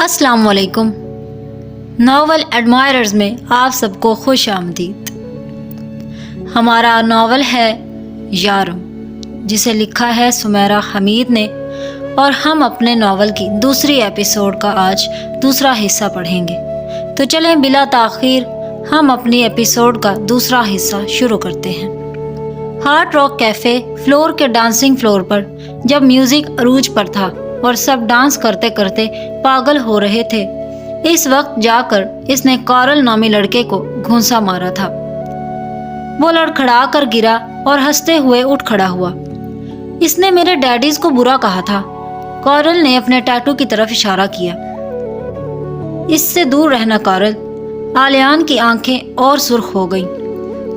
السلام علیکم۔ ناول ایڈمائررز میں آپ سب کو خوش آمدید۔ ہمارا ناول ہے یارم، جسے لکھا ہے سمیرہ حمید نے، اور ہم اپنے ناول کی دوسری ایپیسوڈ کا آج دوسرا حصہ پڑھیں گے۔ تو چلیں بلا تاخیر ہم اپنی ایپیسوڈ کا دوسرا حصہ شروع کرتے ہیں۔ ہارٹ راک کیفے فلور کے ڈانسنگ فلور پر جب میوزک عروج پر تھا اور سب ڈانس کرتے کرتے پاگل ہو رہے تھے، اس وقت جا کر اس نے کارل نامی لڑکے کو گھونسا مارا تھا۔ وہ لڑکھڑا کر گرا اور ہنستے ہوئے اٹھ کھڑا ہوا۔ اس نے میرے ڈیڈیز کو برا کہا تھا۔ کارل نے اپنے ٹیٹو کی طرف اشارہ کیا۔ اس سے دور رہنا کارل۔ آلیان کی آنکھیں اور سرخ ہو گئیں۔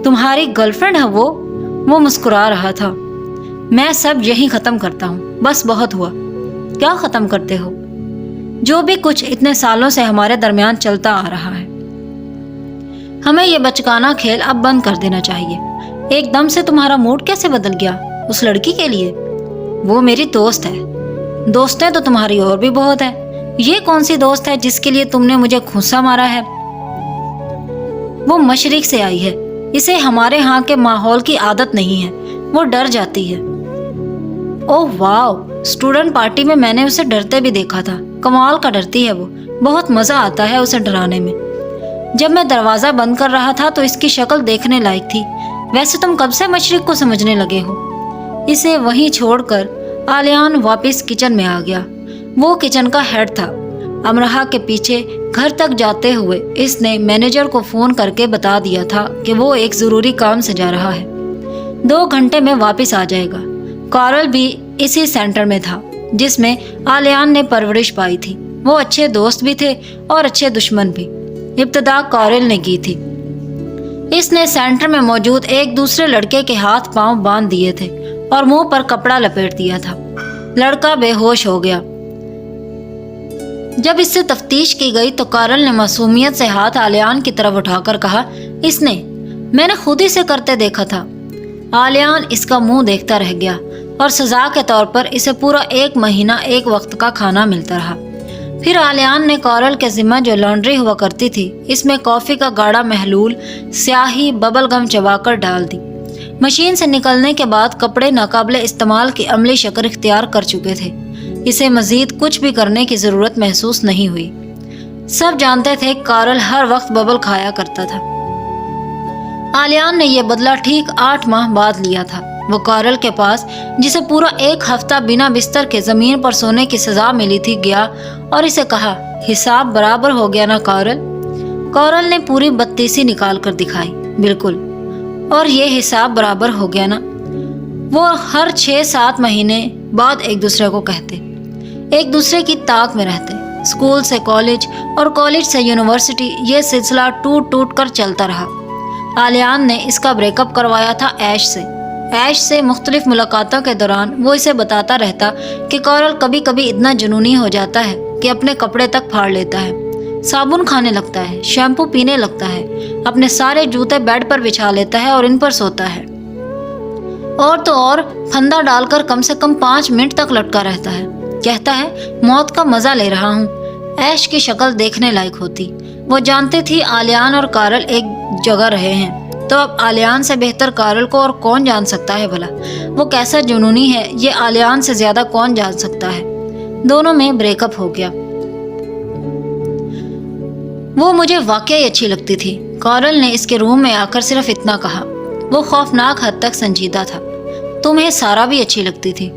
تمہاری گرل فرینڈ ہے وہ مسکرا رہا تھا۔ میں سب یہی ختم کرتا ہوں، بس بہت ہوا۔ کیا ختم کرتے ہو؟ جو بھی کچھ اتنے سالوں سے ہمارے درمیان چلتا آ رہا ہے۔ ہمیں یہ بچکانا کھیل اب بند کر دینا چاہیے۔ ایک دم سے تمہارا موڈ کیسے بدل گیا اس لڑکی کے لیے؟ وہ میری دوست ہے۔ دوستیں تو تمہاری اور بھی بہت ہیں۔ یہ کون سی دوست ہے جس کے لیے تم نے مجھے گھونسا مارا ہے؟ وہ مشرق سے آئی ہے۔ اسے ہمارے ہاں کے ماحول کی عادت نہیں ہے۔ وہ ڈر جاتی ہے۔ اوہ واو، اسٹوڈنٹ پارٹی میں میں نے اسے ڈرتے بھی دیکھا تھا۔ کمال کا ڈرتی ہے وہ۔ بہت مزہ آتا ہے اسے ڈرانے میں۔ جب میں دروازہ بند کر رہا تھا تو اس کی شکل دیکھنے لائق تھی۔ ویسے تم کب سے مشرق کو سمجھنے لگے ہو؟ اسے وہیں چھوڑ کر آلیان واپس کچن میں آ گیا۔ وہ کچن کا ہیڈ تھا۔ امرہا کے پیچھے گھر تک جاتے ہوئے اس نے مینیجر کو فون کر کے بتا دیا تھا کہ وہ ایک ضروری کام سے جا رہا ہے۔ 2 گھنٹے میں واپس آ جائے گا۔ کارل بھی اسی سینٹر میں تھا جس میں آلیان نے پرورش پائی تھی۔ وہ اچھے دوست بھی تھے اور اچھے دشمن بھی۔ ابتدا کارل نے کی تھی۔ اس نے سینٹر میں موجود ایک دوسرے لڑکے کے ہاتھ پاؤں باندھ دیے تھے اور منہ پر کپڑا لپیٹ دیا تھا۔ لڑکا بے ہوش ہو گیا۔ جب اس سے تفتیش کی گئی تو کارل نے معصومیت سے ہاتھ آلیان کی طرف اٹھا کر کہا، میں نے خود ہی سے کرتے دیکھا تھا۔ آلیان اس کا منہ دیکھتا رہ گیا اور سزا کے طور پر اسے پورا 1 مہینہ ایک وقت کا کھانا ملتا رہا۔ پھر آلیان نے کارل کے ذمہ جو لانڈری ہوا کرتی تھی، اس میں کافی کا گاڑھا محلول سیاہی ببل گم چبا کر ڈال دی۔ مشین سے نکلنے کے بعد کپڑے ناقابل استعمال کی عملی شکل اختیار کر چکے تھے۔ اسے مزید کچھ بھی کرنے کی ضرورت محسوس نہیں ہوئی۔ سب جانتے تھے کارل ہر وقت ببل کھایا کرتا تھا۔ آلیان نے یہ بدلہ ٹھیک 8 ماہ بعد لیا تھا۔ وہ کارل کے پاس، جسے پورا 1 ہفتہ بنا بستر کے زمین پر سونے کی سزا ملی تھی، گیا اور اسے کہا، حساب برابر ہو گیا نا کارل؟ کارل نے پوری 32 نکال کر دکھائی۔ بالکل، اور یہ حساب برابر ہو گیا نا؟ وہ ہر 6-7 مہینے بعد ایک دوسرے کو کہتے، ایک دوسرے کی طاق میں رہتے۔ اسکول سے کالج اور کالج سے یونیورسٹی، یہ سلسلہ ٹوٹ کر چلتا رہا۔ آلیان نے اس کا بریک اپ کروایا تھا ایش سے مختلف ملاقاتوں کے دوران وہ اسے بتاتا رہتا کہ کارل کبھی کبھی اتنا جنونی ہو جاتا ہے کہ اپنے کپڑے تک پھاڑ لیتا ہے، صابن کھانے لگتا ہے، شیمپو پینے لگتا ہے، اپنے سارے جوتے بیڈ پر بچھا لیتا ہے اور ان پر سوتا ہے، اور تو اور پھندا ڈال کر کم سے کم 5 منٹ تک لٹکا رہتا ہے۔ کہتا ہے موت کا مزہ لے رہا ہوں۔ ایش کی شکل دیکھنے لائق ہوتی۔ وہ جانتی تھی آلیان اور کارل ایک جگہ رہے ہیں، تو اب آلیان سے بہتر کارل کو اور کون جان سکتا ہے بھلا؟ وہ کیسا جنونی ہے یہ آلیان سے زیادہ کون جان سکتا ہے؟ دونوں میں بریک اپ ہو گیا۔ وہ مجھے واقعی اچھی لگتی تھی، کارل نے اس کے روم میں آ کر صرف اتنا کہا۔ وہ خوفناک حد تک سنجیدہ تھا۔ تمہیں سارا بھی اچھی لگتی تھی۔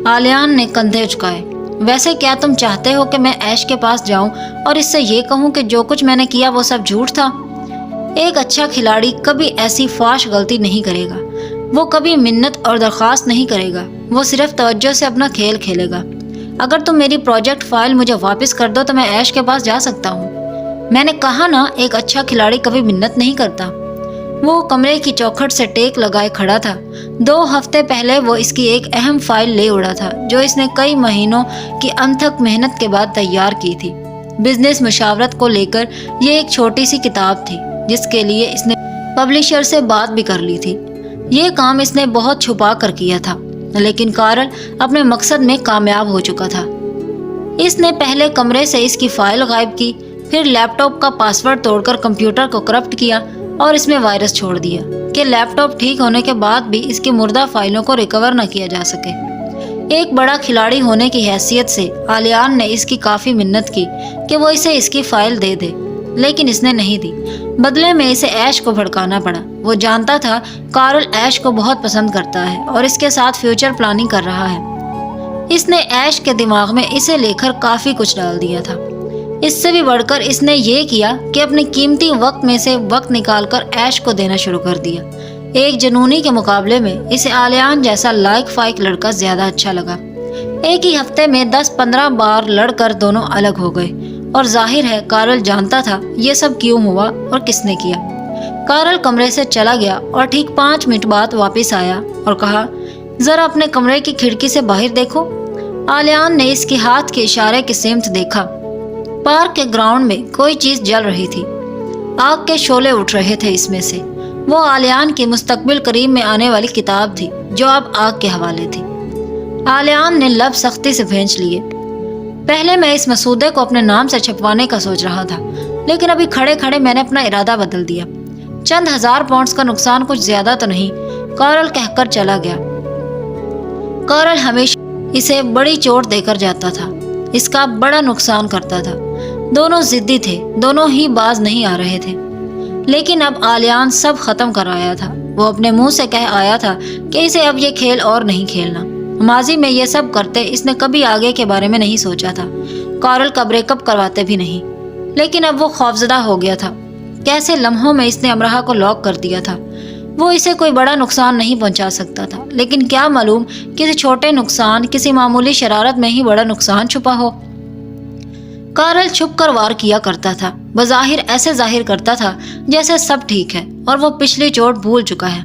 آلیان نے کندھے اچکائے۔ ویسے کیا تم چاہتے ہو کہ میں ایش کے پاس جاؤں اور اس سے یہ کہوں کہ جو کچھ میں نے کیا وہ سب جھوٹ تھا؟ ایک اچھا کھلاڑی کبھی ایسی فاش غلطی نہیں کرے گا۔ وہ کبھی منت اور درخواست نہیں کرے گا۔ وہ صرف توجہ سے اپنا کھیل کھیلے گا۔ اگر تم میری پروجیکٹ فائل مجھے واپس کر دو تو میں ایش کے پاس جا سکتا ہوں۔ میں نے کہا نا، ایک اچھا کھلاڑی کبھی منت نہیں کرتا۔ وہ کمرے کی چوکھٹ سے ٹیک لگائے کھڑا تھا۔ 2 ہفتے پہلے وہ اس کی ایک اہم فائل لے اڑا تھا جو اس نے کئی مہینوں کی انتھک محنت کے بعد تیار کی تھی۔ بزنس مشاورت کو لے کر یہ ایک چھوٹی سی کتاب تھی جس کے لیے اس نے پبلشر سے بات بھی کر لی تھی۔ یہ کام اس نے بہت چھپا کر کیا تھا، لیکن کارل اپنے مقصد میں کامیاب ہو چکا تھا۔ اس نے پہلے کمرے سے اس کی فائل غائب کی، پھر لیپ ٹاپ کا پاسورڈ توڑ کر کمپیوٹر کو کرپٹ کیا اور اس میں وائرس چھوڑ دیا کہ لیپ ٹاپ ٹھیک ہونے کے بعد بھی اس کی مردہ فائلوں کو ریکور نہ کیا جا سکے۔ ایک بڑا کھلاڑی ہونے کی حیثیت سے آلیان نے اس کی کافی منت کی کہ وہ اسے اس کی فائل دے دے، لیکن اس نے نہیں دی۔ بدلے میں اسے ایش کو بھڑکانا پڑا۔ وہ جانتا تھا کارل ایش کو بہت پسند کرتا ہے اور اس کے ساتھ فیوچر پلاننگ کر رہا ہے۔ اس نے ایش کے دماغ میں اسے لے کر کافی کچھ ڈال دیا تھا۔ اس سے بھی بڑھ کر اس نے یہ کیا کہ اپنے قیمتی وقت میں سے وقت نکال کر ایش کو دینا شروع کر دیا۔ ایک جنونی کے مقابلے میں اسے آلیان جیسا لائق فائق لڑکا زیادہ اچھا لگا۔ ایک ہی ہفتے میں 10-15 بار لڑ کر دونوں الگ ہو گئے، اور ظاہر ہے کارل جانتا تھا یہ سب کیوں ہوا اور کس نے کیا۔ کارل کمرے سے چلا گیا اور ٹھیک 5 منٹ بعد واپس آیا اور کہا، ذرا اپنے کمرے کی کھڑکی سے باہر دیکھو۔ آلیان نے اس کے ہاتھ کے اشارے کی سمت دیکھا۔ پارک کے گراؤنڈ میں کوئی چیز جل رہی تھی، آگ کے شعلے اٹھ رہے تھے اس میں سے۔ وہ آلیان کی مستقبل قریب میں آنے والی کتاب تھی جو اب آگ کے حوالے تھی۔ آلیان نے لب سختی سے بھینچ لیے۔ پہلے میں اس مسودے کو اپنے نام سے چھپوانے کا سوچ رہا تھا، لیکن ابھی کھڑے کھڑے میں نے اپنا ارادہ بدل دیا۔ چند ہزار پاؤنڈز کا نقصان کچھ زیادہ تو نہیں، کارل کہہ کر چلا گیا۔ کارل ہمیشہ اسے بڑی چوٹ دے کر جاتا تھا، اس کا بڑا نقصان کرتا تھا۔ دونوں ضدی تھے، دونوں ہی باز نہیں آ رہے تھے، لیکن اب آلیان سب ختم کر آیا تھا۔ وہ اپنے منہ سے کہہ آیا تھا کہ اسے اب یہ کھیل اور نہیں کھیلنا۔ ماضی میں یہ سب کرتے اس نے کبھی آگے کے بارے میں نہیں سوچا تھا، کارل کا بریک اپ کرواتے بھی نہیں، لیکن اب وہ خوفزدہ ہو گیا تھا۔ کیسے لمحوں میں اس نے امرہ کو لاک کر دیا تھا۔ وہ اسے کوئی بڑا نقصان نہیں پہنچا سکتا تھا، لیکن کیا معلوم کسی چھوٹے نقصان، کسی معمولی شرارت میں ہی بڑا نقصان چھپا ہو۔ کارل چھپ کر وار کیا کرتا تھا، بظاہر ایسے ظاہر کرتا تھا جیسے سب ٹھیک ہے اور وہ پچھلی چوٹ بھول چکا ہے،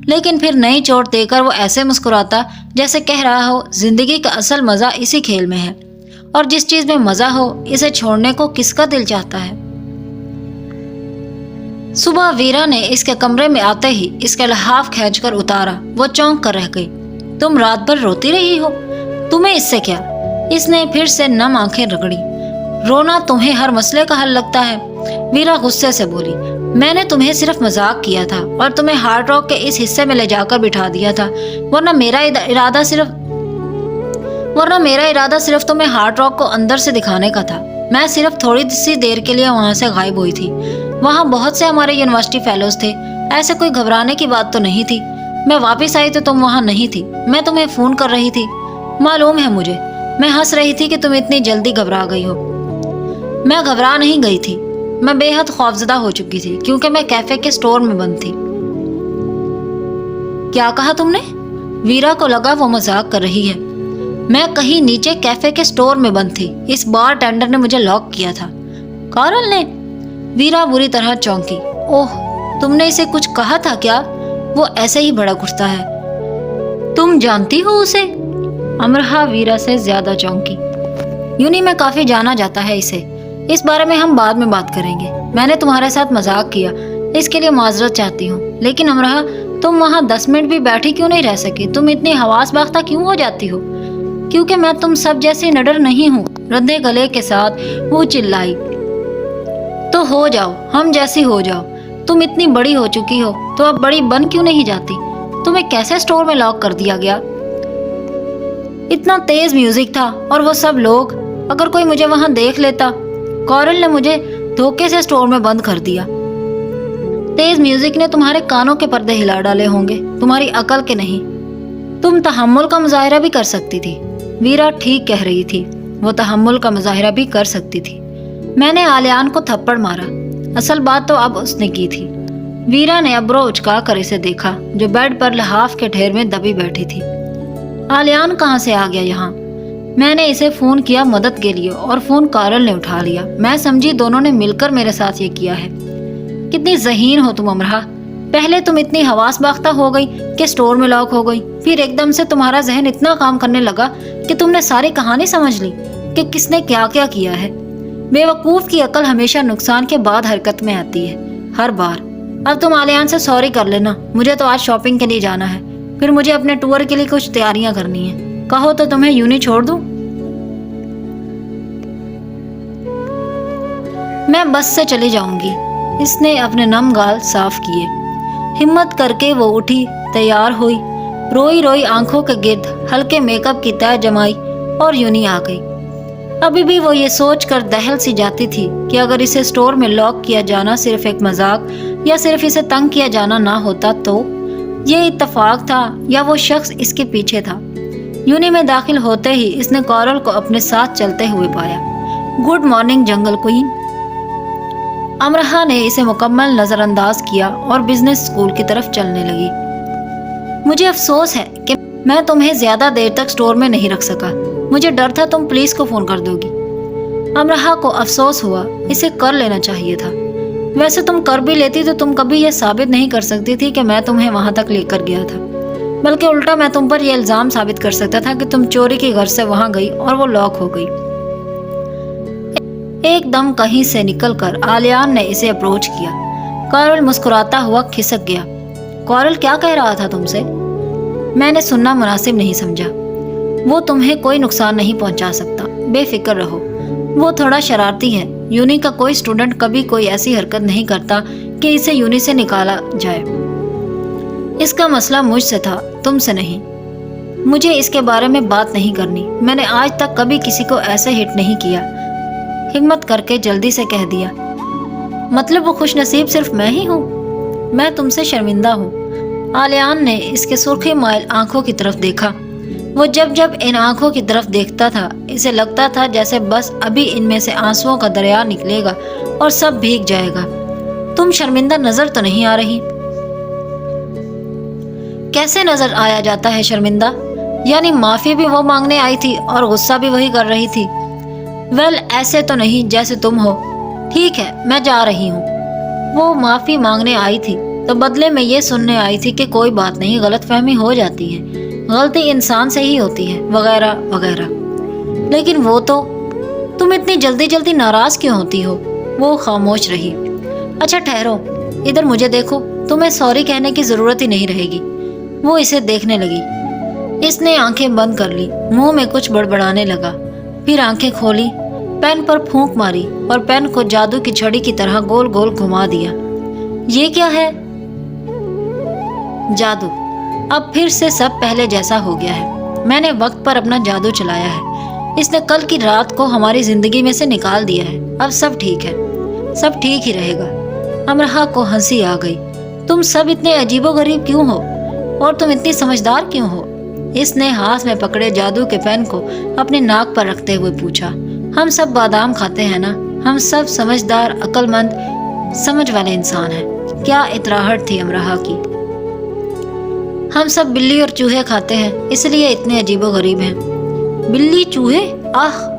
لیکن پھر نئی چوٹ دے کر وہ ایسے مسکراتا جیسے کہہ رہا ہو زندگی کا اصل مزہ اسی کھیل میں ہے، اور جس چیز میں مزہ ہو اسے چھوڑنے کو کس کا دل چاہتا ہے۔ صبح ویرا نے اس کے کمرے میں آتے ہی اس کے لحاف کھینچ کر اتارا۔ وہ چونک کر رہ گئی۔ تم رات بھر روتی رہی ہو، تمہیں اس سے کیا؟ اس نے پھر سے نم آنکھیں رگڑی۔ رونا تمہیں ہر مسئلے کا حل لگتا ہے؟ ویرا غصے سے بولی۔ میں نے تمہیں صرف مذاق کیا تھا اور تمہیں ہارڈ راک کے اس حصے میں لے جا کر بٹھا دیا تھا، ورنہ میرا ارادہ صرف تمہیں ہارڈ راک کو اندر سے دکھانے کا تھا۔ میں صرف تھوڑی سی دیر کے لیے وہاں سے غائب ہوئی تھی۔ وہاں بہت سے ہمارے یونیورسٹی فیلوز تھے، ایسے کوئی گھبرانے کی بات تو نہیں تھی۔ میں واپس آئی تو تم وہاں نہیں تھی، میں تمہیں فون کر رہی تھی۔ معلوم ہے مجھے، میں ہنس رہی تھی کہ تم اتنی جلدی گھبرا گئی ہو۔ میں گھبرا نہیں گئی تھی، میں بے حد خوفزدہ ہو چکی تھی کیونکہ میں کیفے کے سٹور میں بند تھی۔ کیا کہا تم نے؟ ویرا کو لگا وہ مذاق کر رہی ہے۔ میں کہیں نیچے کیفے کے سٹور میں بند تھی، اس بار ٹینڈر نے مجھے لاک کیا تھا۔ کارل نے؟ ویرا بری طرح چونکی۔ اوہ، تم نے اسے کچھ کہا تھا کیا؟ وہ ایسے ہی بھڑک اٹھتا ہے۔ تم جانتی ہو اسے؟ امرہ ویرا سے زیادہ چونکی۔ یونی میں کافی جانا جاتا ہے اسے، اس بارے میں ہم بعد میں بات کریں گے۔ میں نے تمہارے ساتھ مذاق کیا، اس کے لیے معذرت چاہتی ہوں، لیکن امرہ تم وہاں 10 منٹ بھی بیٹھی کیوں نہیں رہ سکی؟ تم اتنی حواس باختہ کیوں ہو جاتی ہو؟ کیونکہ میں تم سب جیسی نڈر نہیں ہوں، ردے گلے کے ساتھ وہ چلائی۔ تو ہو جاؤ، ہم جیسی ہو جاؤ۔ تم اتنی بڑی ہو چکی ہو تو اب بڑی بن کیوں نہیں جاتی؟ تمہیں کیسے سٹور میں لاک کر دیا گیا؟ اتنا تیز میوزک تھا اور وہ سب لوگ، اگر کوئی مجھے وہاں دیکھ لیتا۔ کارل نے مجھے دھوکے سے سٹور میں بند کر دیا۔ تیز میوزک نے تمہارے کانوں کے پردے ہلا ڈالے ہوں گے، تمہاری عقل کے نہیں۔ تم تحمل کا مظاہرہ بھی کر سکتی تھی۔ ویرا ٹھیک کہہ رہی تھی، وہ تحمل کا مظاہرہ بھی کر سکتی تھی۔ میں نے آلیان کو تھپڑ مارا، اصل بات تو اب اس نے کی تھی۔ ویرا نے ابرو اچکا کر اسے دیکھا جو بیڈ پر لحاف کے ڈھیر میں دبی بیٹھی تھی۔ آلیان کہاں سے آ گیا یہاں؟ میں نے اسے فون کیا مدد کے لیے اور فون کارل نے اٹھا لیا۔ میں سمجھی دونوں نے مل کر میرے ساتھ یہ کیا ہے۔ کتنی ذہین ہو تم امرہ، پہلے تم اتنی حواس باختہ ہو گئی کہ سٹور میں لاک ہو گئی، پھر ایک دم سے تمہارا ذہن اتنا کام کرنے لگا کہ تم نے ساری کہانی سمجھ لی کہ کس نے کیا کیا کیا ہے۔ بے وقوف کی عقل ہمیشہ نقصان کے بعد حرکت میں آتی ہے، ہر بار۔ اب تم آلیان سے سوری کر لینا، مجھے تو آج شاپنگ کے لیے جانا ہے، پھر مجھے اپنے ٹور کے لیے کچھ تیاریاں کرنی ہیں۔ کہو تو تمہیں یونی چھوڑ دوں؟ میں بس سے چلی جاؤں گی۔ اس نے اپنے نم گال صاف کیے۔ ہمت کر کے وہ اٹھی، تیار ہوئی، روئی روئی آنکھوں کے گرد ہلکے میک اپ کی تہہ جمائی اور یونی آ گئی۔ ابھی بھی وہ یہ سوچ کر دہل سی جاتی تھی کہ اگر اسے اسٹور میں لاک کیا جانا صرف ایک مذاق یا صرف اسے تنگ کیا جانا نہ ہوتا تو یہ اتفاق تھا یا وہ شخص اس کے پیچھے تھا۔ یونی میں داخل ہوتے ہی اس نے کورل کو اپنے ساتھ چلتے ہوئے پایا۔ گڈ مارننگ جنگل کوئین۔ امرہا نے اسے مکمل نظر انداز کیا اور بزنس اسکول کی طرف چلنے لگی۔ مجھے افسوس ہے کہ میں تمہیں زیادہ دیر تک اسٹور میں نہیں رکھ سکا۔ مجھے ڈر تھا تم پولیس کو فون کر دو گی۔ امرہا کو افسوس ہوا، اسے کر لینا چاہیے تھا۔ ویسے تم کر بھی لیتی تو تم کبھی یہ ثابت نہیں کر سکتی تھی کہ میں تمہیں وہاں تک لے کر گیا تھا، بلکہ الٹا میں تم پر یہ الزام ثابت کر سکتا تھا کہ تم چوری کی غرض سے وہاں گئی اور وہ لاک ہو گئی۔ ایک دم کہیں سے نکل کر آلیان نے اسے اپروچ کیا۔ کورل مسکراتا ہوا کھسک گیا۔ کورل کیا کہہ رہا تھا تم سے؟ میں نے سننا مناسب نہیں سمجھا۔ وہ تمہیں کوئی نقصان نہیں پہنچا سکتا، بے فکر رہو۔ وہ تھوڑا شرارتی ہے۔ یونی کا کوئی اسٹوڈنٹ کبھی کوئی ایسی حرکت نہیں کرتا کہ اسے یونی سے نکالا جائے۔ اس کا مسئلہ مجھ سے تھا، تم سے نہیں۔ مجھے اس کے بارے میں بات نہیں کرنی۔ میں نے آج تک کبھی کسی کو ایسے ہٹ نہیں کیا۔ ہمت کر کے جلدی سے کہہ دیا۔ مطلب وہ خوش نصیب صرف میں ہی ہوں؟ میں تم سے شرمندہ ہوں۔ آلیان نے اس کے سرخی مائل آنکھوں کی طرف دیکھا۔ وہ جب جب ان آنکھوں کی طرف دیکھتا تھا اسے لگتا تھا جیسے بس ابھی ان میں سے آنسوؤں کا دریا نکلے گا اور سب بھیگ جائے گا۔ تم شرمندہ نظر تو نہیں آ رہی؟ کیسے نظر آیا جاتا ہے شرمندہ؟ یعنی معافی بھی وہ مانگنے آئی تھی اور غصہ بھی وہی کر رہی تھی؟ ویل ایسے تو نہیں جیسے تم ہو۔ ٹھیک ہے میں جا رہی ہوں۔ وہ معافی مانگنے آئی تھی تو بدلے میں یہ سننے آئی تھی کہ کوئی بات نہیں، غلط فہمی ہو جاتی ہے، غلطی انسان سے ہی ہوتی ہے، وغیرہ وغیرہ۔ لیکن وہ تو تم اتنی جلدی جلدی ناراض کیوں ہوتی ہو؟ وہ خاموش رہی۔ اچھا ٹھہرو، ادھر مجھے دیکھو، تمہیں سوری کہنے کی ضرورت ہی نہیں رہے گی۔ وہ اسے دیکھنے لگی۔ اس نے آنکھیں بند کر لی، منہ میں کچھ بڑبڑانے لگا، پھر آنکھیں کھولی، پین پر پھونک ماری اور پین کو جادو کی چھڑی کی طرح گول گول گھما دیا۔ یہ کیا ہے؟ جادو۔ اب پھر سے سب پہلے جیسا ہو گیا ہے۔ میں نے وقت پر اپنا جادو چلایا ہے۔ اس نے کل کی رات کو ہماری زندگی میں سے نکال دیا ہے۔ اب سب ٹھیک ہے، سب ٹھیک ہی رہے گا۔ امرہا کو ہنسی آ گئی۔ تم سب اتنے عجیب و غریب کیوں ہو اور تم اتنی سمجھدار کیوں ہو؟ اس نے ہاتھ میں پکڑے جادو کے پین کو اپنے ناک پر رکھتے ہوئے پوچھا۔ ہم سب بادام کھاتے ہیں نا، ہم سب سمجھدار، عقل مند، سمجھ والے انسان ہیں۔ کیا اطراحٹ تھی امرہا کی۔ ہم سب بلی اور چوہے کھاتے ہیں، اس لیے اتنے عجیب و غریب ہیں۔ بلی چوہے؟ آہ!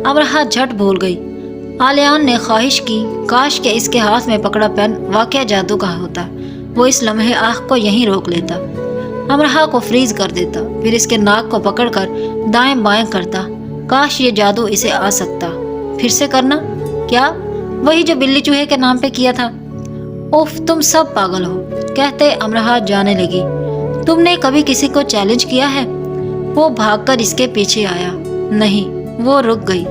امرہا جھٹ بھول گئی۔ آلیان نے خواہش کی کاش کہ اس کے ہاتھ میں پکڑا پین واقعہ جادو کا ہوتا، وہ اس لمحے آہ کو یہیں روک لیتا، امرہا کو فریز کر دیتا، پھر اس کے ناک کو پکڑ کر دائیں بائیں کرتا۔ کاش یہ جادو اسے آ سکتا۔ پھر سے کرنا؟ کیا؟ وہی جو بلی چوہے کے نام پہ کیا تھا۔ اوف تم سب پاگل ہو، کہتے امرہا جانے لگی۔ تم نے کبھی کسی کو چیلنج کیا ہے؟ وہ بھاگ کر اس کے پیچھے آیا۔ نہیں، وہ رک گئی۔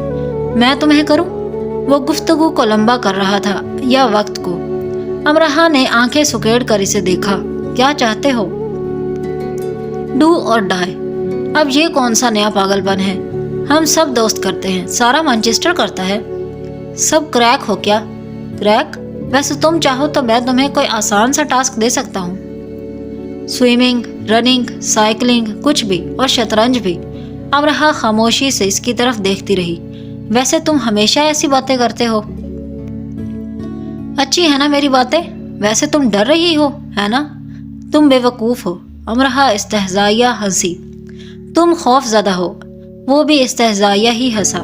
میں تمہیں کروں؟ وہ گفتگو کو لمبا کر رہا تھا یا وقت کو؟ امرہا نے آنکھیں سکیڑ کر اسے دیکھا۔ کیا چاہتے ہو؟ ڈو اور ڈائی۔ اب یہ کون سا نیا پاگل پن ہے؟ ہم سب دوست کرتے ہیں، سارا مانچسٹر کرتا ہے۔ سب کریک ہو کیا؟ کریک؟ ویسے تم چاہو تو میں تمہیں کوئی آسان سا ٹاسک دے سکتا ہوں۔ سوئمنگ، رننگ، سائیکلنگ، کچھ بھی، اور شطرنج بھی۔ امرہا خاموشی سے اس کی طرف دیکھتی رہی۔ ویسے تم ہمیشہ ایسی باتیں کرتے ہو۔ اچھی ہے نا میری باتیں؟ ویسے تم ڈر رہی ہو، ہے نا؟ تم بے وقوف ہو۔ امرہا استہزائیہ ہنسی۔ تم خوف زدہ ہو۔ وہ بھی استہزائیہ ہی ہنسا۔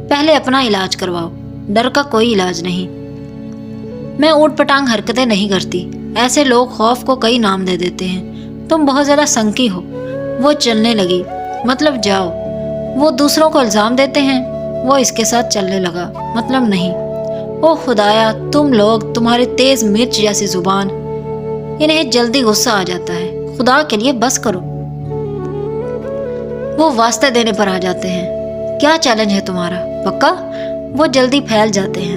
پہلے اپنا علاج کرواؤ۔ ڈر کا کوئی علاج نہیں۔ میں اوٹ پٹانگ حرکتیں نہیں کرتی۔ ایسے لوگ خوف کو کئی نام دے دیتے ہیں۔ تم بہت زیادہ سنکی ہو۔ وہ چلنے لگی۔ مطلب جاؤ۔ وہ دوسروں کو الزام دیتے ہیں۔ وہ اس کے ساتھ چلنے لگا۔ مطلب نہیں۔ او خدایا، تم لوگ، تمہاری تیز مرچ جیسی زبان، انہیں جلدی غصہ آ جاتا ہے۔ خدا کے لیے بس کرو۔ وہ واسطے دینے پر آ جاتے ہیں۔ کیا چیلنج ہے تمہارا؟ پکا؟ وہ جلدی پھیل جاتے ہیں۔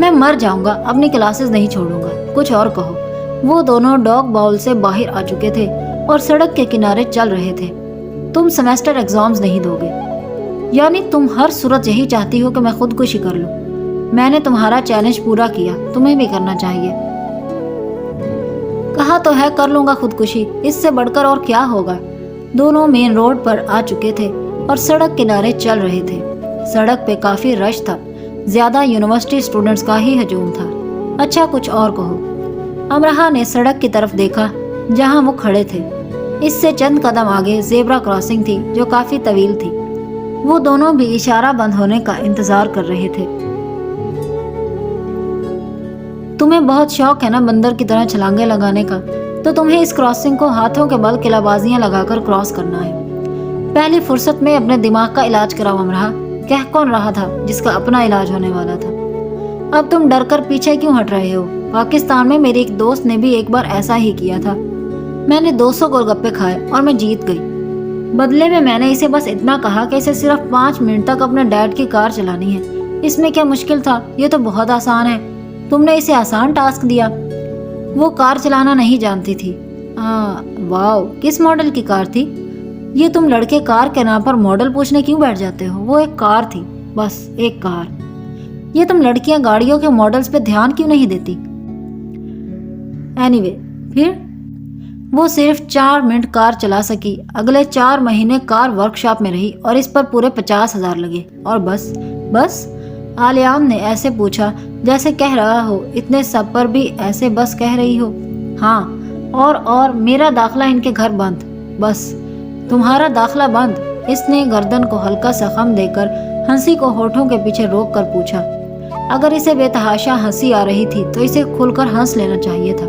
میں مر جاؤں گا، اپنی کلاسز نہیں چھوڑوں گا، کچھ اور کہو۔ وہ دونوں ڈاگ باؤل سے باہر آ چکے تھے اور سڑک کے کنارے چل رہے تھے۔ تم سیمیسٹر ایگزامز نہیں دو گے؟ یعنی تم ہر صورت یہی چاہتی ہو کہ میں خودکشی کر لوں؟ میں نے تمہارا چیلنج پورا کیا، تمہیں بھی کرنا چاہیے۔ کہا تو ہے کر لوں گا خودکشی، اس سے بڑھ کر اور کیا ہوگا۔ دونوں مین روڈ پر آ چکے تھے اور سڑک کنارے چل رہے تھے۔ سڑک پہ کافی رش تھا، زیادہ یونیورسٹی اسٹوڈنٹس کا ہی ہجوم تھا۔ اچھا کچھ اور کہو۔ امرہا نے سڑک کی طرف دیکھا جہاں وہ کھڑے تھے۔ اس سے چند قدم آگے زیبرا کراسنگ تھی جو کافی طویل تھی۔ وہ دونوں بھی اشارہ بند ہونے کا انتظار کر رہے تھے۔ تمہیں بہت شوق ہے نا بندر کی طرح چھلانگیں لگانے کا، تو تمہیں اس کراسنگ کو ہاتھوں کے بل قلعہ بازیاں لگا کر کراس کرنا ہے۔ پہلی فرصت میں اپنے دماغ کا علاج کراؤ امرہا۔ کہہ کون رہا تھا جس کا اپنا علاج ہونے والا تھا؟ اب تم ڈر کر پیچھے کیوں ہٹ رہے ہو؟ پاکستان میں میری ایک دوست نے بھی ایک بار ایسا ہی کیا تھا۔ میں نے 200 گول گپے کھائے اور میں جیت گئی۔ بدلے میں نے اسے بس اتنا کہا کہ اسے صرف 5 منٹ تک اپنے ڈیڈ کی کار چلانی ہے۔ اس میں کیا مشکل تھا؟ یہ تو بہت آسان ہے۔ تم نے اسے آسان ٹاسک دیا۔ وہ کار چلانا نہیں جانتی تھی۔ واو، کس ماڈل کی کار تھی؟ یہ تم لڑکے کار کے نام پر ماڈل پوچھنے کیوں بیٹھ جاتے ہو؟ وہ ایک کار تھی، بس ایک کار۔ یہ تم لڑکیاں گاڑیوں کے ماڈلز پہ دھیان کیوں نہیں دیتی؟ اینی وے، پھر وہ صرف 4 منٹ کار چلا سکی۔ اگلے 4 مہینے کار ورکشاپ میں رہی اور اس پر پورے 50,000 لگے۔ اور بس آلیان نے ایسے پوچھا جیسے کہہ رہا ہو اتنے سب پر بھی ایسے بس کہہ رہی ہو۔ ہاں، اور میرا داخلہ ان کے گھر بند۔ بس تمہارا داخلہ بند؟ اس نے گردن کو ہلکا سا خم دے کر ہنسی کو ہونٹوں کے پیچھے روک کر پوچھا۔ اگر اسے بے تحاشا ہنسی آ رہی تھی تو اسے کھل کر ہنس لینا چاہیے تھا۔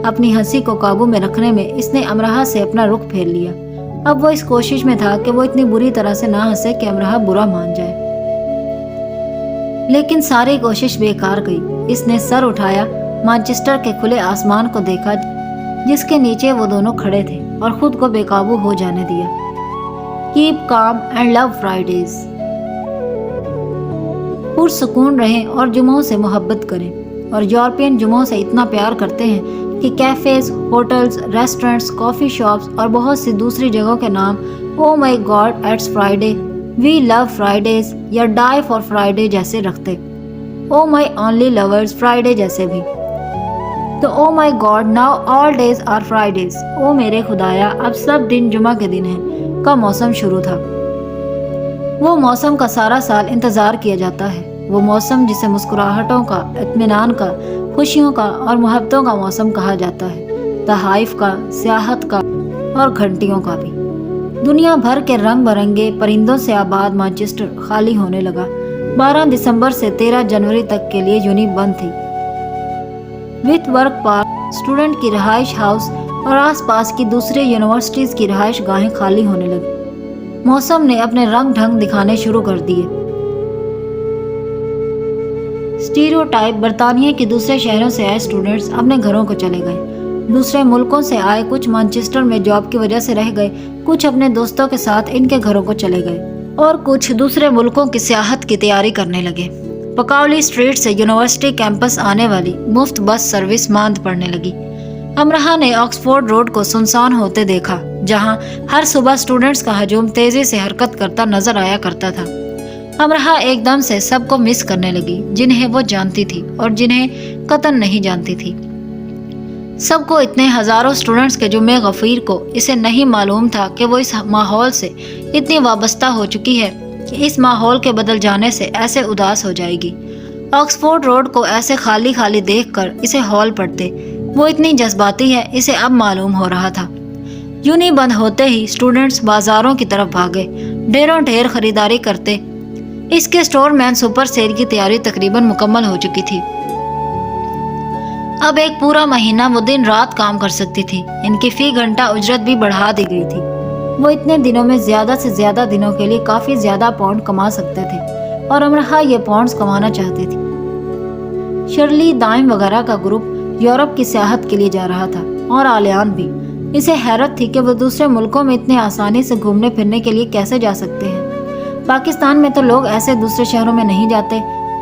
اپنی ہنسی کو قابو میں رکھنے میں اس نے امرہا سے اپنا رخ پھیر لیا۔ اب وہ اس کوشش میں تھا کہ وہ اتنی بری طرح سے نہ ہنسے کہ امرہا برا مان جائے، لیکن ساری کوشش بیکار گئی۔ اس نے سر اٹھایا، مانچسٹر کے کھلے آسمان کو دیکھا جس کے نیچے وہ دونوں کھڑے تھے، اور خود کو بے قابو ہو جانے دیا۔ Keep calm and love Fridays. پرسکون رہیں اور جمعوں سے محبت کریں، اور یورپین جمعوں سے اتنا پیار کرتے ہیں کہ cafes, hotels, restaurants, coffee shops اور بہت سی دوسری جگہوں کے نام oh my God it's Friday, we love Fridays یا ڈائی فار فرائیڈے جیسے رکھتے۔ Oh my only lovers Friday جیسے بھی۔ تو oh my God now all days are Fridays, او میرے خدایا اب سب دن جمعہ کے دن ہیں، کا موسم شروع تھا۔ وہ موسم کا سارا سال انتظار کیا جاتا ہے، وہ موسم جسے مسکراہٹوں کا، اطمینان کا، خوشیوں کا اور محبتوں کا موسم کہا جاتا ہے، تحائف کا، سیاحت کا اور گھنٹیوں کا بھی۔ دنیا بھر کے رنگ برنگے پرندوں سے آباد مانچسٹر خالی ہونے لگا۔ 12 دسمبر سے 13 جنوری تک کے لیے یونی بند تھی۔ وتھ ورک پارک، اسٹوڈنٹ کی رہائش ہاؤس اور آس پاس کی دوسری یونیورسٹیز کی رہائش گاہیں خالی ہونے لگی۔ موسم نے اپنے رنگ ڈھنگ دکھانے شروع کر دیے۔ اسٹیریوٹائپ برطانیہ کے دوسرے شہروں سے آئے اسٹوڈنٹس اپنے گھروں کو چلے گئے۔ دوسرے ملکوں سے آئے کچھ مانچسٹر میں جاب کی وجہ سے رہ گئے، کچھ اپنے دوستوں کے ساتھ ان کے گھروں کو چلے گئے، اور کچھ دوسرے ملکوں کی سیاحت کی تیاری کرنے لگے۔ پکاولی اسٹریٹ سے یونیورسٹی کیمپس آنے والی مفت بس سروس ماند پڑنے لگی۔ امرہا نے آکسفورڈ روڈ کو سنسان ہوتے دیکھا، جہاں ہر صبح اسٹوڈنٹس کا ہجوم تیزی سے حرکت کرتا نظر آیا کرتا تھا۔ امرہا ایک دم سے سب کو مس کرنے لگی، جنہیں وہ جانتی تھی اور جنہیں قطعاً نہیں جانتی تھی۔ سب کو، اتنے ہزاروں اسٹوڈنٹس کے جمع غفیر کو، اسے نہیں معلوم تھا کہ وہ اس ماحول سے اتنی وابستہ ہو چکی ہے کہ اس ماحول کے بدل جانے سے ایسے اداس ہو جائے گی۔ آکسفورڈ روڈ کو ایسے خالی خالی دیکھ کر اسے ہال پڑتے، وہ اتنی جذباتی ہے اسے اب معلوم ہو رہا تھا۔ یونی بند ہوتے ہی اسٹوڈنٹس بازاروں کی طرف بھاگے، ڈھیروں ڈھیر خریداری کرتے۔ اس کے اسٹور مین سپر سیل کی تیاری تقریباً مکمل ہو چکی تھی۔ اب ایک پورا مہینہ وہ دن رات کام کر سکتی تھی۔ ان کی فی گھنٹہ اجرت بھی بڑھا دی گئی تھی۔ وہ اتنے دنوں میں زیادہ سے زیادہ دنوں کے لیے کافی زیادہ پاؤنڈ کما سکتے تھے، اور امرہا یہ پاؤنڈز کمانا چاہتی تھی۔ شرلی دائم وغیرہ کا گروپ یورپ کی سیاحت کے لیے جا رہا تھا، اور آلیان بھی۔ اسے حیرت تھی کہ وہ دوسرے ملکوں میں اتنے آسانی سے گھومنے پھرنے کے لیے کیسے جا سکتے ہیں۔ پاکستان میں تو لوگ ایسے دوسرے شہروں میں نہیں جاتے۔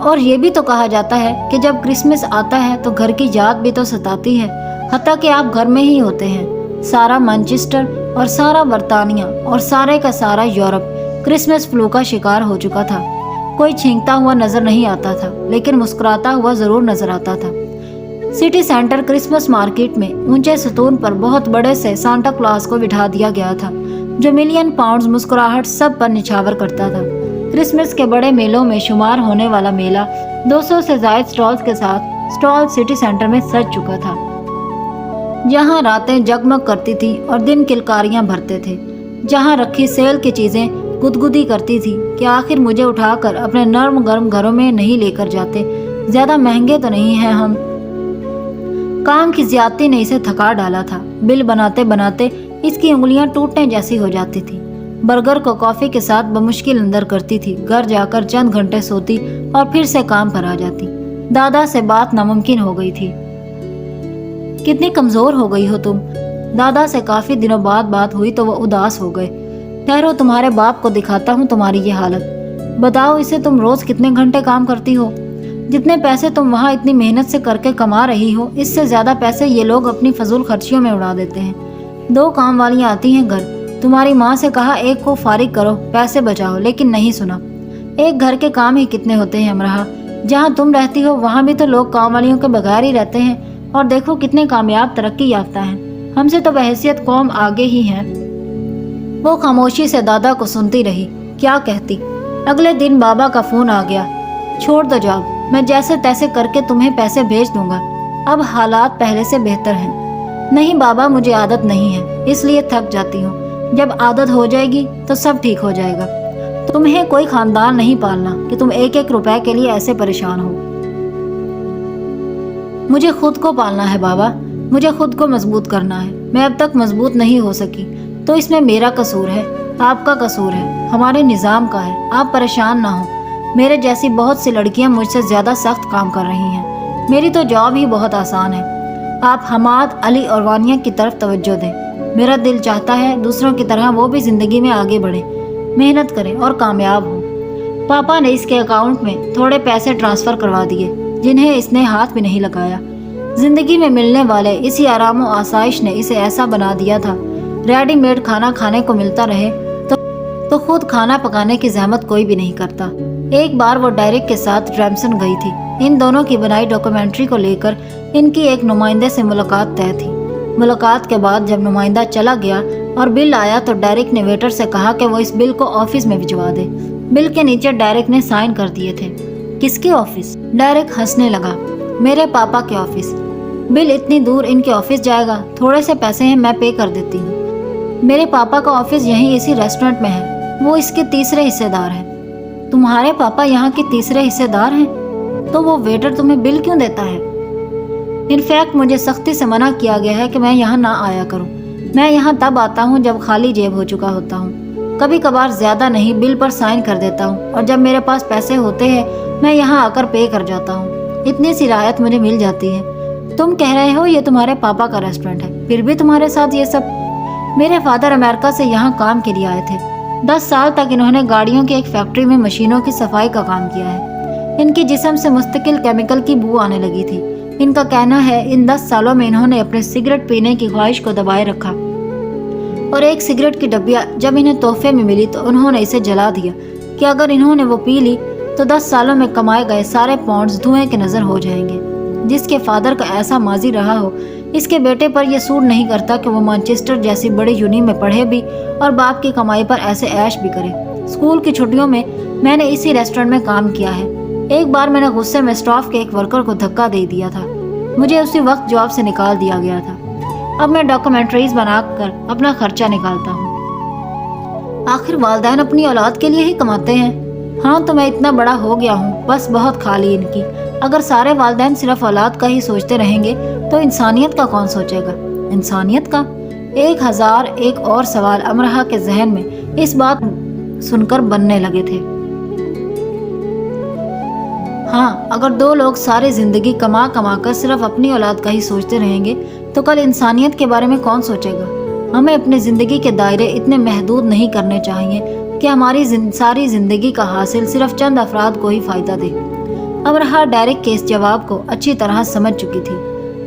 اور یہ بھی تو کہا جاتا ہے کہ جب کرسمس آتا ہے تو گھر کی یاد بھی تو ستاتی ہے، حتیٰ کہ آپ گھر میں ہی ہوتے ہیں۔ سارا مانچسٹر اور سارا برطانیہ اور سارے کا سارا یورپ کرسمس فلو کا شکار ہو چکا تھا۔ کوئی چھینکتا ہوا نظر نہیں آتا تھا، لیکن مسکراتا ہوا ضرور نظر آتا تھا۔ سٹی سینٹر کرسمس مارکیٹ میں اونچے ستون پر بہت بڑے سے سانتا کلاس کو بٹھا دیا گیا تھا، جو ملین پاؤنڈز مسکراہٹ سب پر نچھاور کرتا تھا۔ کرسمس کے بڑے میلوں میں شمار ہونے والا میلہ 200 سے زائد سٹالز کے ساتھ سٹال سٹی سینٹر میں سج چکا تھا، جہاں راتیں جگمگ کرتی تھی اور دن کلکاریاں بھرتے تھے، جہاں رکھی سیل کی چیزیں گدگدی کرتی تھی کہ آخر مجھے اٹھا کر اپنے نرم گرم گھروں میں نہیں لے کر جاتے، زیادہ مہنگے تو نہیں ہیں ہم۔ کام کی زیادتی نے اسے تھکا ڈالا تھا، بل بناتے بناتے اس کی انگلیاں ٹوٹنے جیسی ہو جاتی تھی۔ برگر کو کافی کے ساتھ بمشکل اندر کرتی تھی، گھر جا کر چند گھنٹے سوتی اور پھر سے کام پر آ جاتی۔ دادا سے بات ناممکن ہو گئی تھی۔ کتنی کمزور ہو گئی ہو تم؟ دادا سے کافی دنوں بعد بات ہوئی تو وہ اداس ہو گئے۔ ٹھہرو، تمہارے باپ کو دکھاتا ہوں تمہاری یہ حالت۔ بتاؤ اسے، تم روز کتنے گھنٹے کام کرتی ہو؟ جتنے پیسے تم وہاں اتنی محنت سے کر کے کما رہی ہو، اس سے زیادہ پیسے یہ لوگ اپنی فضول خرچیوں میں اڑا دیتے ہیں۔ 2 کام والیاں آتی ہیں گھر، تمہاری ماں سے کہا ایک کو فارغ کرو، پیسے بچاؤ، لیکن نہیں سنا۔ ایک گھر کے کام ہی کتنے ہوتے ہیں امرہا؟ جہاں تم رہتی ہو وہاں بھی تو لوگ کام والیوں کے بغیر ہی رہتے ہیں، اور دیکھو کتنے کامیاب ترقی یافتہ ہیں۔ ہم سے تو بحیثیت قوم آگے ہی ہیں۔ وہ خاموشی سے دادا کو سنتی رہی، کیا کہتی۔ اگلے دن بابا کا فون آ گیا۔ چھوڑ دو جاب، میں جیسے تیسے کر کے تمہیں پیسے بھیج دوں گا، اب حالات پہلے سے بہتر ہیں۔ نہیں بابا، مجھے عادت نہیں ہے، اس لیے تھک جاتی ہوں، جب عادت ہو جائے گی تو سب ٹھیک ہو جائے گا۔ تمہیں کوئی خاندان نہیں پالنا کہ تم 1-1 روپے کے لیے ایسے پریشان ہو۔ مجھے خود کو پالنا ہے بابا، مجھے خود کو مضبوط کرنا ہے۔ میں اب تک مضبوط نہیں ہو سکی تو اس میں میرا قصور ہے، آپ کا قصور ہے، ہمارے نظام کا ہے۔ آپ پریشان نہ ہو، میرے جیسی بہت سی لڑکیاں مجھ سے زیادہ سخت کام کر رہی ہیں، میری تو جاب ہی بہت آسان ہے۔ آپ حماد، علی اور وانیہ کی طرف توجہ دیں۔ میرا دل چاہتا ہے دوسروں کی طرح وہ بھی زندگی میں آگے بڑھیں، محنت کریں اور کامیاب ہوں۔ پاپا نے اس کے اکاؤنٹ میں تھوڑے پیسے ٹرانسفر کروا دیے، جنہیں اس نے ہاتھ بھی نہیں لگایا۔ زندگی میں ملنے والے اسی آرام و آسائش نے اسے ایسا بنا دیا تھا، ریڈی میڈ کھانا کھانے کو ملتا رہے تو خود کھانا پکانے کی زحمت کوئی بھی نہیں کرتا۔ ایک بار وہ ڈائریک کے ساتھ ٹریمسن گئی تھی، ان دونوں کی بنائی ڈاکومنٹری کو لے کر ان کی ایک نمائندے سے ملاقات طے تھی۔ ملاقات کے بعد جب نمائندہ چلا گیا اور بل آیا تو ڈائریک نے ویٹر سے کہا کہ وہ اس بل کو آفس میں بھجوا دے۔ بل کے نیچے ڈائریک نے سائن کر دیے تھے۔ کس کے آفس؟ ڈائریک ہنسنے لگا۔ میرے پاپا کے آفس۔ بل اتنی دور ان کے آفس جائے گا؟ تھوڑے سے پیسے ہیں، میں پے کر دیتی ہوں۔ میرے پاپا کا آفس یہیں اسی ریسٹورنٹ میں ہے، وہ اس کے تیسرے حصے دار ہیں۔ تمہارے پاپا یہاں کے تیسرے حصے دار ہیں؟ تو وہ ویٹر تمہیں بل کیوں دیتا ہے؟ انفیکٹ مجھے سختی سے منع کیا گیا ہے کہ میں یہاں نہ آیا کروں۔ میں یہاں تب آتا ہوں جب خالی جیب ہو چکا ہوتا ہوں، کبھی کبھار زیادہ نہیں، بل پر سائن کر دیتا ہوں، اور جب میرے پاس پیسے ہوتے ہیں میں یہاں آ کر پے کر جاتا ہوں۔ اتنی سی رعایت مجھے مل جاتی ہے۔ تم کہہ رہے ہو یہ تمہارے پاپا کا ریسٹورنٹ ہے، پھر بھی تمہارے ساتھ یہ سب؟ میرے فادر امریکہ سے یہاں کام کے لیے آئے تھے۔ 10 سال تک انہوں نے گاڑیوں کی ایک فیکٹری میں مشینوں کی صفائی کا کام کیا ہے۔ ان کی جسم سے مستقل کیمیکل کی بو آنے لگی تھی۔ ان کا کہنا ہے ان 10 سالوں میں انہوں نے اپنے سگریٹ پینے کی خواہش کو دبائے رکھا، اور ایک سگریٹ کی ڈبیا جب انہیں تحفے میں ملی تو انہوں نے اسے جلا دیا کہ اگر انہوں نے وہ پی لی تو 10 سالوں میں کمائے گئے سارے پاؤنڈز دھوئیں کے نظر ہو جائیں گے۔ جس کے فادر کا ایسا ماضی رہا ہو، اس کے بیٹے پر یہ سوٹ نہیں کرتا کہ وہ مانچسٹر جیسی بڑی یونی میں پڑھے بھی اور باپ کی کمائی پر ایسے عیش بھی کرے۔ اسکول کی چھٹیوں میں نے اسی ریسٹورنٹ میں کام کیا ہے۔ ایک بار میں نے غصے میں اسٹاف کے ایک ورکر کو دھکا دے دیا تھا، مجھے اسی وقت جاب سے نکال دیا گیا تھا۔ اب میں ڈاکومنٹریز بنا کر اپنا خرچہ نکالتا ہوں۔ آخر والدین اپنی اولاد کے لیے ہی کماتے ہیں۔ ہاں تو میں اتنا بڑا ہو گیا ہوں، بس بہت کھا لی ان کی۔ اگر سارے والدین صرف اولاد کا ہی سوچتے رہیں گے تو انسانیت کا کون سوچے گا؟ انسانیت کا 1001 اور سوال امرہا کے ذہن میں اس بات سن کر بننے لگے تھے۔ ہاں، اگر 2 لوگ ساری زندگی کما کر صرف اپنی اولاد کا ہی سوچتے رہیں گے تو کل انسانیت کے بارے میں کون سوچے گا؟ ہمیں اپنی زندگی کے دائرے اتنے محدود نہیں کرنے چاہیے کہ ہماری ساری زندگی کا حاصل صرف چند افراد کو ہی فائدہ دے۔ امرہا ڈائریکٹ کے اس جواب کو اچھی طرح سمجھ چکی تھی،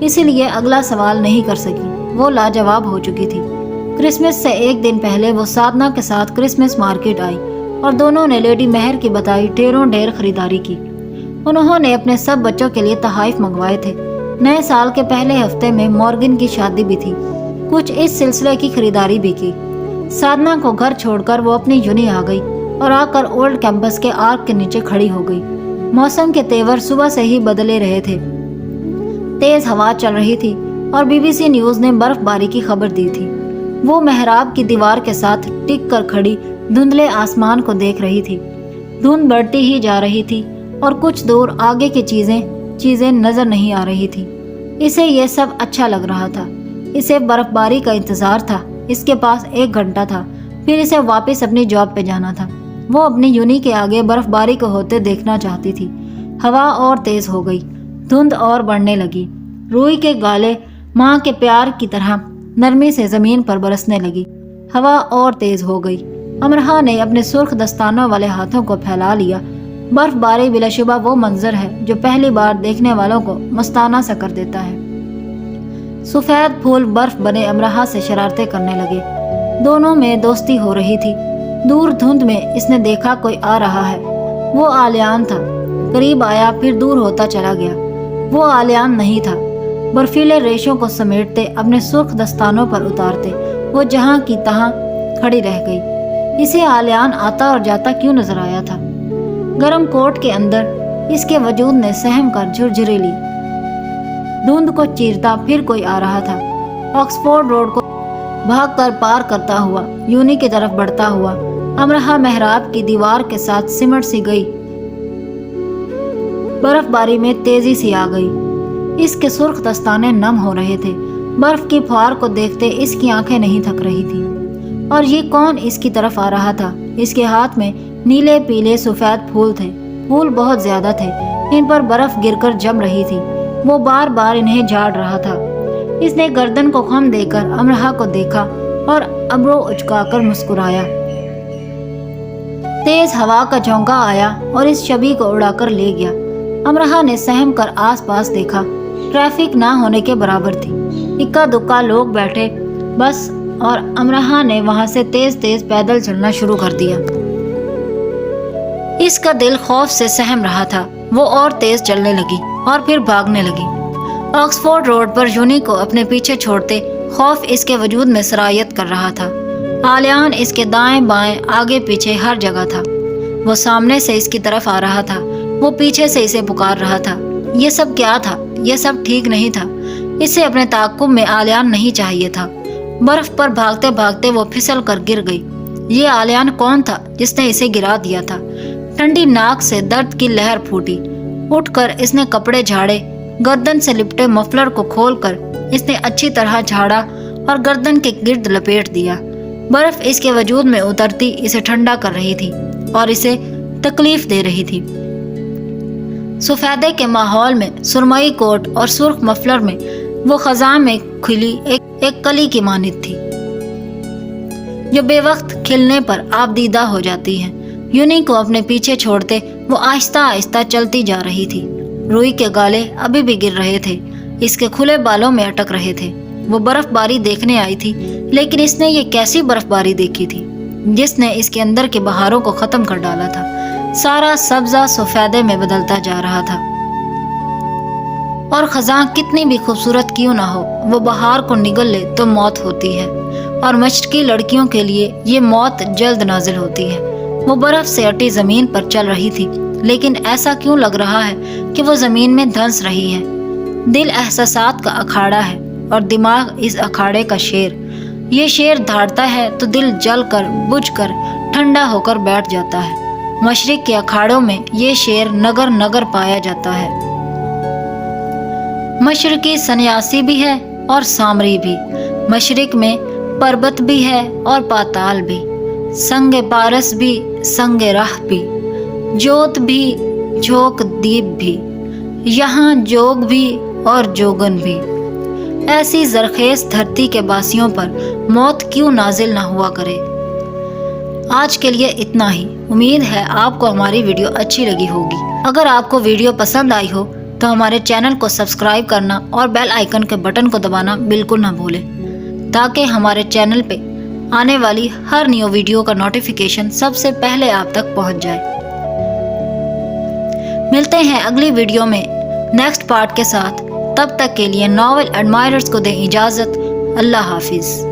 اسی لیے اگلا سوال نہیں کر سکی، وہ لاجواب ہو چکی تھی۔ کرسمس سے ایک دن پہلے وہ سادھنا کے ساتھ کرسمس مارکیٹ آئی اور دونوں نے لیڈی مہر کی بتائی ڈھیروں ڈھیر خریداری کی۔ انہوں نے اپنے سب بچوں کے لیے تحائف منگوائے تھے۔ نئے سال کے پہلے ہفتے میں مورگن کی شادی بھی تھی، کچھ اس سلسلے کی خریداری بھی کی۔ سادھنا کو گھر چھوڑ کر وہ اپنی یونی آ گئی اور آ کر اولڈ کیمپس کے آرک کے نیچے کھڑی ہو گئی۔ موسم کے تیور صبح سے ہی بدلے رہے تھے، تیز ہوا چل رہی تھی اور BBC نیوز نے برف باری کی خبر دی تھی۔ وہ محراب کی دیوار کے ساتھ ٹک کر کھڑی دھندلے آسمان کو دیکھ رہی تھی۔ دھند بڑھتی ہی جا رہی تھی اور کچھ دور آگے کی چیزیں نظر نہیں آ رہی تھی۔ اسے یہ سب اچھا لگ رہا تھا، اسے برف باری کا انتظار تھا۔ اس کے پاس 1 گھنٹہ تھا، پھر اسے واپس اپنی جاب پہ جانا تھا۔ وہ اپنی یونی کے آگے برف باری کو ہوتے دیکھنا چاہتی تھی۔ ہوا اور تیز ہو گئی، دھند اور بڑھنے لگی۔ روئی کے گالے ماں کے پیار کی طرح نرمی سے زمین پر برسنے لگی۔ ہوا اور تیز ہو گئی۔ امرہا نے اپنے سرخ دستانوں والے ہاتھوں کو پھیلا لیا۔ برف باری بلا شبہ وہ منظر ہے جو پہلی بار دیکھنے والوں کو مستانہ سا کر دیتا ہے۔ سفید پھول برف بنے امرہا سے شرارتیں کرنے لگے۔ دونوں میں دوستی ہو رہی تھی۔ دور دھند میں اس نے دیکھا کوئی آ رہا ہے، وہ آلیان تھا۔ قریب آیا پھر دور ہوتا چلا گیا۔ وہ آلیان نہیں تھا۔ برفیلے ریشوں کو سمیٹتے اپنے سرخ دستانوں پر اتارتے وہ جہاں کی تہاں کھڑی رہ گئی۔ اسے آلیان آتا اور جاتا کیوں نظر آیا تھا؟ گرم کوٹ کے اندر اس کے وجود نے سہم کر جھرجھری لی۔ دھند کو چیرتا پھر کوئی آ رہا تھا، آکسفورڈ روڈ کو بھاگ کر پار کرتا ہوا، یونی کی طرف بڑھتا ہوا۔ امرہا محراب کی دیوار کے ساتھ سمٹ سی گئی، برف باری میں تیزی سے آ گئی۔ اس کے سرخ دستانے نم ہو رہے تھے۔ برف کی پھوار کو دیکھتے اس کی آنکھیں نہیں تھک رہی تھی۔ اور یہ کون اس کی طرف آ رہا تھا؟ اس کے ہاتھ میں نیلے پیلے سفید پھول تھے، پھول بہت زیادہ تھے، ان پر برف گر کر جم رہی تھی۔ وہ بار بار انہیں جھاڑ رہا تھا۔ اس نے گردن کو خم دے کر امرہا کو دیکھا اور ابرو اچکا کر مسکرایا۔ تیز ہوا کا جھونکا آیا اور اس شبی کو اڑا کر لے گیا۔ امرہا نے سہم کر آس پاس دیکھا، ٹریفک نہ ہونے کے برابر تھی۔ اکا دکا لوگ بیٹھے بس، اور امرہا نے وہاں سے تیز تیز پیدل چلنا شروع کر دیا۔ اس کا دل خوف سے سہم رہا تھا۔ وہ اور تیز چلنے لگی اور پھر بھاگنے لگی۔ آکسفورڈ روڈ پر یونی کو اپنے پیچھے چھوڑتے خوف اس کے وجود میں سرایت کر رہا تھا۔ آلیان اس کے دائیں بائیں آگے پیچھے ہر جگہ تھا۔ وہ سامنے سے اس کی طرف آ رہا تھا، وہ پیچھے سے اسے پکار رہا تھا۔ یہ سب کیا تھا؟ یہ سب ٹھیک نہیں تھا۔ اسے اپنے تعاقب میں آلیان نہیں چاہیے تھا۔ برف پر بھاگتے بھاگتے وہ پھسل کر گر گئی۔ یہ آلیان کون تھا جس نے اسے گرا دیا تھا؟ ٹھنڈی ناک سے درد کی لہر پھوٹی۔ اٹھ کر اس نے کپڑے جھاڑے، گردن سے لپٹے مفلر کو کھول کر اس نے اچھی طرح جھاڑا اور گردن کے گرد لپیٹ دیا۔ برف اس کے وجود میں اترتی اسے ٹھنڈا کر رہی تھی اور اسے تکلیف دے رہی تھی۔ سفیدے کے ماحول میں، سرمئی کوٹ اور سرخ مفلر میں، وہ خزاں میں کھلی ایک کلی کی مانند تھی جو بے وقت کھلنے پر آبدیدہ ہو جاتی ہے۔ یونی کو اپنے پیچھے چھوڑتے وہ آہستہ آہستہ چلتی جا رہی تھی۔ روئی کے گالے ابھی بھی گر رہے تھے، اس کے کھلے بالوں میں اٹک رہے تھے۔ وہ برف باری دیکھنے آئی تھی، لیکن اس نے یہ کیسی برف باری دیکھی تھی جس نے اس کے اندر کے بہاروں کو ختم کر ڈالا تھا۔ سارا سبزہ سفیدے میں بدلتا جا رہا تھا، اور خزاں کتنی بھی خوبصورت کیوں نہ ہو، وہ بہار کو نگل لے تو موت ہوتی ہے، اور مشرقی لڑکیوں کے لیے یہ موت جلد نازل ہوتی ہے۔ وہ برف سے اٹی زمین پر چل رہی تھی، لیکن ایسا کیوں لگ رہا ہے کہ وہ زمین میں دھنس رہی ہے؟ دل احساسات کا اکھاڑا ہے اور دماغ اس اکھاڑے کا شیر۔ یہ شیر دھاڑتا ہے تو دل جل کر بجھ کر ٹھنڈا ہو کر بیٹھ جاتا ہے۔ مشرق کے اکھاڑوں میں یہ شیر نگر نگر پایا جاتا ہے۔ مشرقی سنیاسی بھی ہے اور سامری بھی، مشرق میں پربت بھی ہے اور پاتال بھی، سنگ پارس بھی، سنگ راہ بھی، جوت بھی، جھوک دیپ بھی، یہاں جوگ بھی اور جوگن بھی۔ ایسی زرخیز دھرتی کے باسیوں پر موت کیوں نازل نہ ہوا کرے۔ آج کے لیے اتنا ہی۔ امید ہے آپ کو ہماری ویڈیو اچھی لگی ہوگی۔ اگر آپ کو ویڈیو پسند آئی ہو تو ہمارے چینل کو سبسکرائب کرنا اور بیل آئیکن کے بٹن کو دبانا بالکل نہ بھولیں تاکہ ہمارے چینل پہ آنے والی ہر نیو ویڈیو کا نوٹیفیکیشن سب سے پہلے آپ تک پہنچ جائے۔ ملتے ہیں اگلی ویڈیو میں نیکسٹ پارٹ کے ساتھ، تب تک کے لیے ناول ایڈمائررز کو دیں اجازت۔ اللہ حافظ۔